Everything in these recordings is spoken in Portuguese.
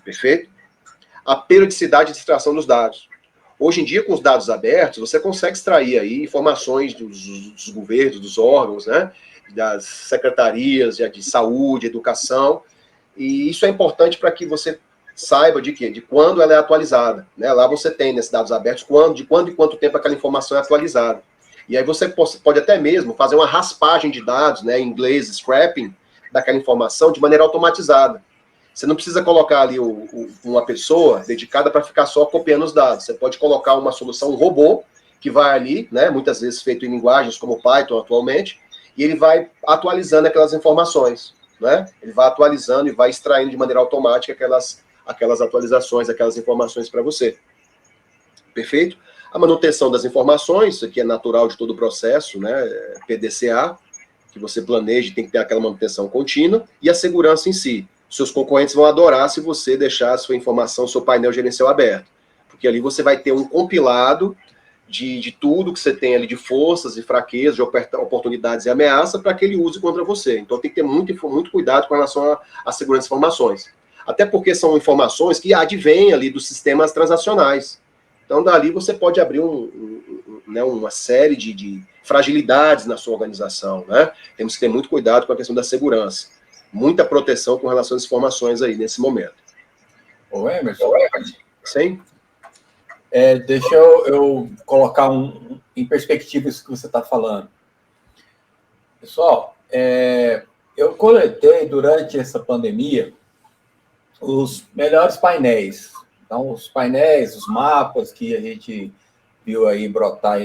Perfeito? A periodicidade de extração dos dados. Hoje em dia, com os dados abertos, você consegue extrair aí informações dos governos, dos órgãos, né? Das secretarias de saúde, educação, e isso é importante para que você saiba de quê? De quando ela é atualizada. Né? Lá você tem nesses dados abertos de quando e quanto tempo aquela informação é atualizada. E aí você pode até mesmo fazer uma raspagem de dados, né, em inglês, scrapping, daquela informação de maneira automatizada. Você não precisa colocar ali uma pessoa dedicada para ficar só copiando os dados. Você pode colocar uma solução, um robô, que vai ali, né, muitas vezes feito em linguagens como Python atualmente, e ele vai atualizando aquelas informações. Né? Ele vai atualizando e vai extraindo de maneira automática aquelas atualizações, aquelas informações para você. Perfeito? A manutenção das informações, que é natural de todo o processo, né? PDCA, que você planeja, tem que ter aquela manutenção contínua, e a segurança em si. Seus concorrentes vão adorar se você deixar a sua informação, seu painel gerencial aberto, porque ali você vai ter um compilado de tudo que você tem ali de forças e fraquezas, de oportunidades e ameaças para que ele use contra você. Então tem que ter muito cuidado com relação à segurança de informações. Até porque são informações que advêm ali dos sistemas transacionais. Então dali você pode abrir né, uma série de fragilidades na sua organização. Né? Temos que ter muito cuidado com a questão da segurança. Muita proteção com relação às informações aí nesse momento. Ô Emerson, sim? Deixa eu colocar em perspectiva isso que você está falando. Pessoal, eu coletei durante essa pandemia os melhores painéis. Então, os painéis, os mapas que a gente viu aí brotar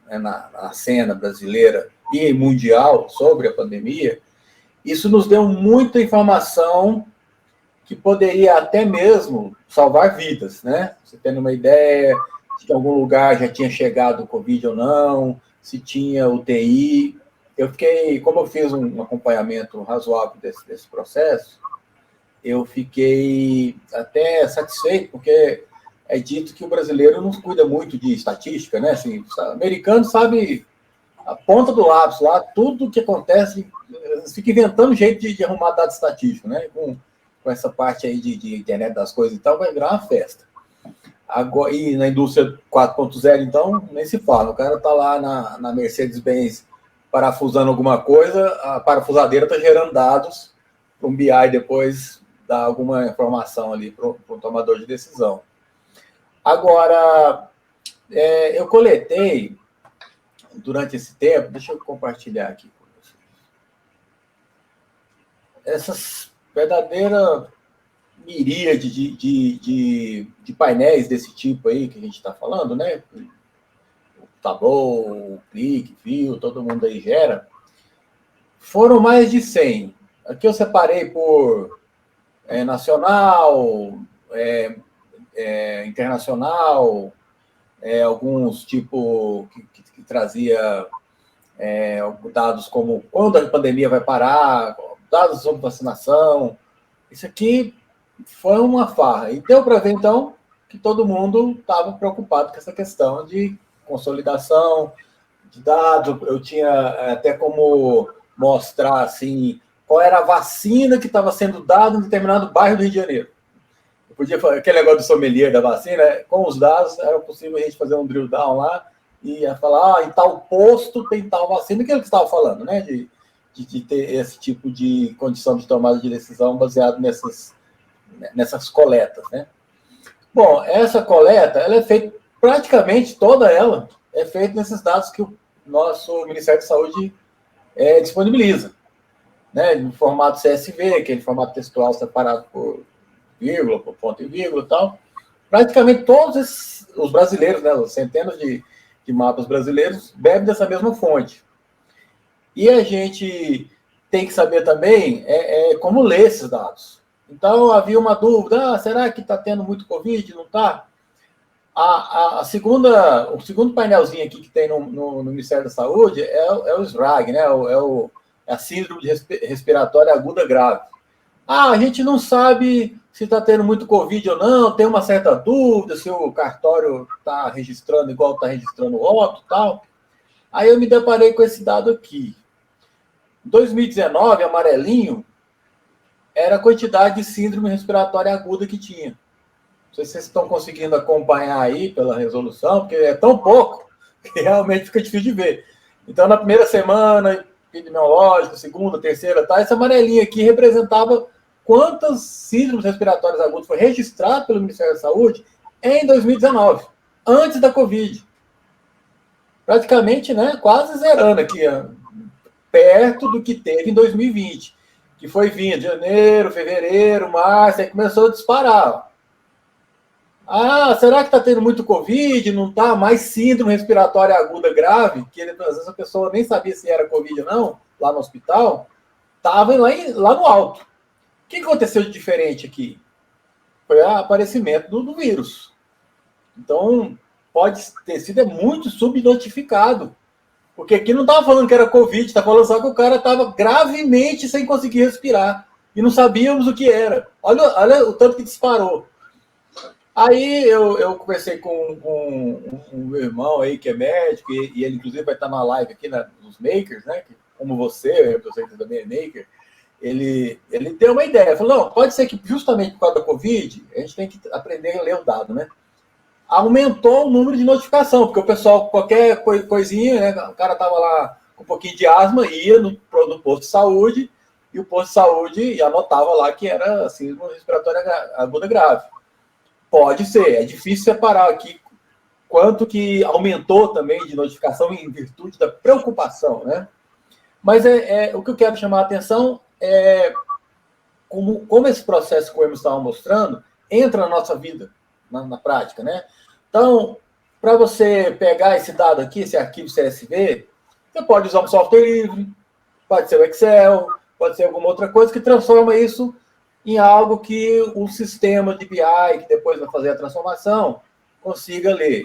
na cena brasileira e mundial sobre a pandemia, isso nos deu muita informação que poderia até mesmo salvar vidas, né? Você tendo uma ideia se em algum lugar já tinha chegado o Covid ou não, se tinha UTI. Como eu fiz um acompanhamento razoável desse processo, eu fiquei até satisfeito, porque é dito que o brasileiro não cuida muito de estatística, né? Assim, o americano sabe a ponta do lápis lá, tudo o que acontece, fica inventando jeito de arrumar dado estatístico, né? Com essa parte aí de internet das coisas e tal, vai virar uma festa. Agora, e na indústria 4.0, então, nem se fala. O cara está lá na Mercedes-Benz parafusando alguma coisa, a parafusadeira está gerando dados para um BI depois dar alguma informação ali para o tomador de decisão. Agora, eu coletei, durante esse tempo, deixa eu compartilhar aqui com vocês, essas verdadeira miríade de painéis desse tipo aí que a gente está falando, né? O Tableau, o Click, View, todo mundo aí gera. Foram mais de 100. Aqui eu separei por nacional, internacional, alguns tipo que trazia dados como quando a pandemia vai parar, dados sobre vacinação. Isso aqui foi uma farra. E deu para ver, então, que todo mundo estava preocupado com essa questão de consolidação de dados. Eu tinha até como mostrar assim, qual era a vacina que estava sendo dada em determinado bairro do Rio de Janeiro. Eu podia falar, aquele negócio do sommelier da vacina, com os dados era possível a gente fazer um drill down lá e ia falar, em tal posto tem tal vacina, que é o que você estava falando, né? De ter esse tipo de condição de tomada de decisão baseado nessas coletas, né? Bom, essa coleta, ela é feita, praticamente toda ela é feita nesses dados que o nosso Ministério da Saúde disponibiliza, né? No formato CSV, que é em formato textual separado por vírgula, por ponto e vírgula e tal. Praticamente todos os brasileiros, né, centenas de mapas brasileiros, bebem dessa mesma fonte. E a gente tem que saber também como ler esses dados. Então, havia uma dúvida, será que está tendo muito Covid? Não está? O segundo painelzinho aqui que tem no Ministério da Saúde é o SRAG, né? É a Síndrome Respiratória Aguda Grave. A gente não sabe se está tendo muito Covid ou não, tem uma certa dúvida se o cartório está registrando igual está registrando o óbito e tal. Aí eu me deparei com esse dado aqui. Em 2019, amarelinho, era a quantidade de síndrome respiratória aguda que tinha. Não sei se vocês estão conseguindo acompanhar aí pela resolução, porque é tão pouco que realmente fica difícil de ver. Então, na primeira semana epidemiológica, segunda, terceira, tá, essa amarelinha aqui representava quantas síndromes respiratórias agudas foi registrado pelo Ministério da Saúde em 2019, antes da Covid. Praticamente, né, quase zerando aqui, perto do que teve em 2020, que foi vindo de janeiro, fevereiro, março, aí começou a disparar. Ah, será que está tendo muito Covid? Não está? Mais síndrome respiratória aguda grave, que às vezes a pessoa nem sabia se era Covid ou não, lá no hospital, estava lá no alto. O que aconteceu de diferente aqui? Foi o aparecimento do vírus. Então, pode ter sido muito subnotificado. Porque aqui não estava falando que era Covid, está falando só que o cara estava gravemente sem conseguir respirar. E não sabíamos o que era. Olha o tanto que disparou. Aí eu conversei com um meu irmão aí, que é médico, e ele, inclusive, vai estar na live aqui nos Makers, né? Como você, eu sei que também é Maker. Ele deu uma ideia. Falou, não, pode ser que justamente por causa da Covid, a gente tem que aprender a ler o dado, né? Aumentou o número de notificação, porque o pessoal, qualquer coisinha, né, o cara estava lá com um pouquinho de asma, ia no posto de saúde, e o posto de saúde anotava lá que era síndrome respiratória aguda grave. Pode ser, é difícil separar aqui quanto que aumentou também de notificação em virtude da preocupação, né? Mas o que eu quero chamar a atenção é como esse processo que o Emerson estava mostrando entra na nossa vida, na prática, né? Então, para você pegar esse dado aqui, esse arquivo CSV, você pode usar um software livre, pode ser o Excel, pode ser alguma outra coisa que transforma isso em algo que o sistema de BI, que depois vai fazer a transformação, consiga ler.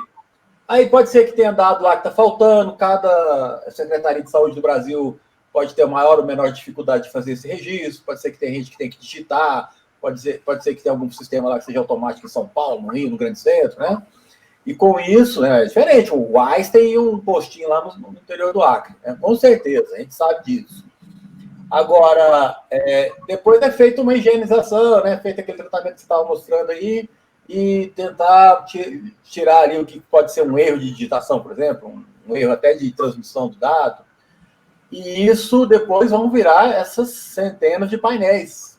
Aí pode ser que tenha dado lá que está faltando, cada Secretaria de Saúde do Brasil pode ter maior ou menor dificuldade de fazer esse registro, pode ser que tenha gente que tem que digitar, pode ser que tenha algum sistema lá que seja automático em São Paulo, no Rio, no Grande Centro, né? E com isso, né, é diferente. O Wise tem um postinho lá no interior do Acre, né? Com certeza, a gente sabe disso. Agora, depois é feita uma higienização, né? Feito aquele tratamento que você estava mostrando aí, e tentar tirar ali o que pode ser um erro de digitação, por exemplo, um erro até de transmissão do dado. E isso depois vão virar essas centenas de painéis.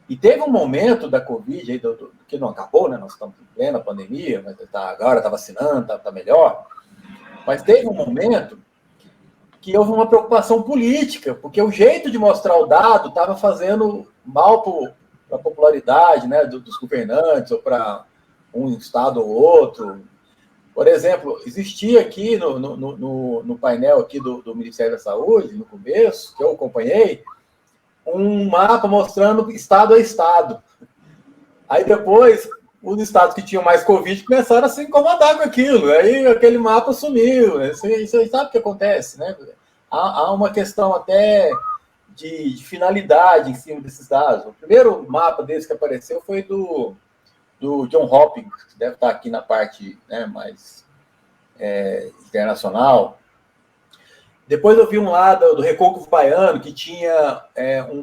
E teve um momento da Covid, aí, que não acabou, né? Nós estamos em plena pandemia, mas agora está vacinando, está melhor. Mas teve um momento que houve uma preocupação política, porque o jeito de mostrar o dado estava fazendo mal para a popularidade, né, dos governantes, ou para um estado ou outro. Por exemplo, existia aqui no painel aqui do Ministério da Saúde, no começo, que eu acompanhei, um mapa mostrando estado a estado. Aí depois, os estados que tinham mais Covid começaram a se incomodar com aquilo. Aí aquele mapa sumiu. Você sabe o que acontece, né? Há uma questão até de finalidade em cima desses dados. O primeiro mapa desse que apareceu foi do John Hopkins, que deve estar aqui na parte, né, mais internacional. Depois eu vi um lá do Recôncavo Baiano, que tinha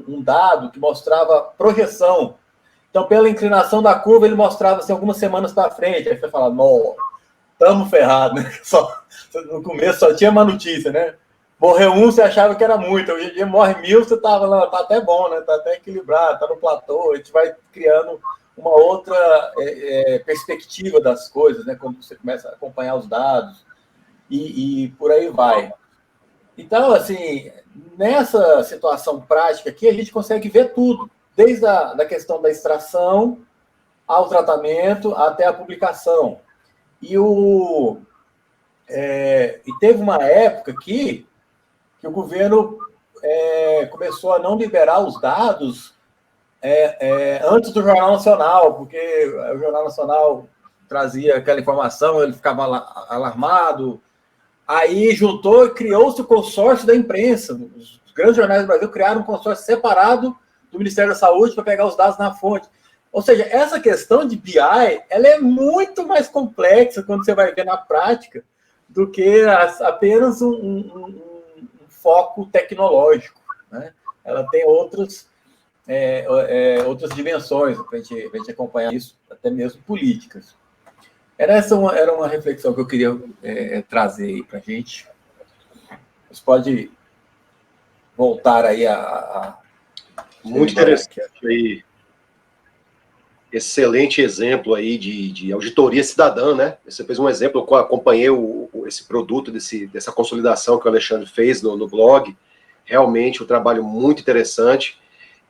um dado que mostrava projeção. Então, pela inclinação da curva, ele mostrava assim, algumas semanas para frente. Aí você fala, não, estamos ferrados, né? No começo só tinha uma notícia, né? Morreu um, você achava que era muito. Hoje em dia morre 1000, você estava lá, tá até bom, né? Tá até equilibrado, tá no platô. A gente vai criando uma outra perspectiva das coisas, né? Quando você começa a acompanhar os dados e por aí vai. Então, assim, nessa situação prática aqui, a gente consegue ver tudo, desde a questão da extração ao tratamento até a publicação. E teve uma época aqui que o governo começou a não liberar os dados antes do Jornal Nacional, porque o Jornal Nacional trazia aquela informação, ele ficava alarmado. Aí juntou e criou-se o consórcio da imprensa. Os grandes jornais do Brasil criaram um consórcio separado do Ministério da Saúde para pegar os dados na fonte. Ou seja, essa questão de BI, ela é muito mais complexa quando você vai ver na prática do que apenas um foco tecnológico, né? Ela tem outros outras dimensões para a gente acompanhar isso, até mesmo políticas. Era uma reflexão que eu queria trazer aí para a gente. Você pode voltar aí a Muito interessante aí. Excelente exemplo aí de auditoria cidadã, né? Você fez um exemplo, eu acompanhei esse produto, dessa consolidação que o Alexandre fez no blog. Realmente um trabalho muito interessante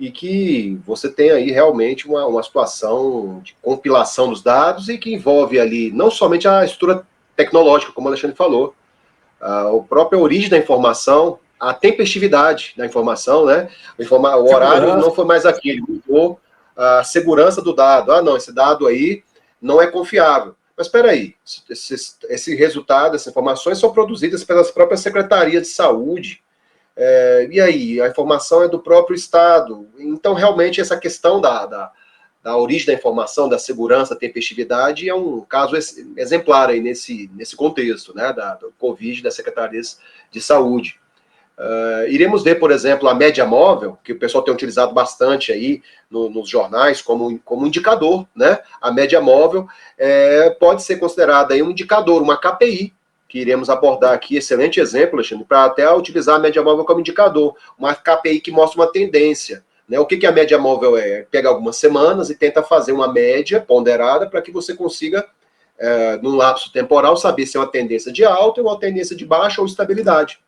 e que você tem aí realmente uma situação de compilação dos dados e que envolve ali não somente a estrutura tecnológica, como o Alexandre falou, a própria origem da informação, a tempestividade da informação, né? O horário não foi mais aquele, mudou a segurança do dado. Ah, não, esse dado aí não é confiável. Mas espera aí, esse resultado, essas informações são produzidas pelas próprias secretarias de saúde. E aí, a informação é do próprio Estado. Então, realmente, essa questão da origem da informação, da segurança, da tempestividade, é um caso exemplar aí nesse contexto, né, do Covid, das secretarias de saúde. Iremos ver, por exemplo, a média móvel, que o pessoal tem utilizado bastante aí nos jornais como indicador, né? A média móvel pode ser considerada aí um indicador, uma KPI, que iremos abordar aqui, excelente exemplo, Alexandre, para até utilizar a média móvel como indicador, uma KPI que mostra uma tendência. Né? O que a média móvel é? Pega algumas semanas e tenta fazer uma média ponderada para que você consiga, num lapso temporal, saber se é uma tendência de alta ou uma tendência de baixa ou estabilidade.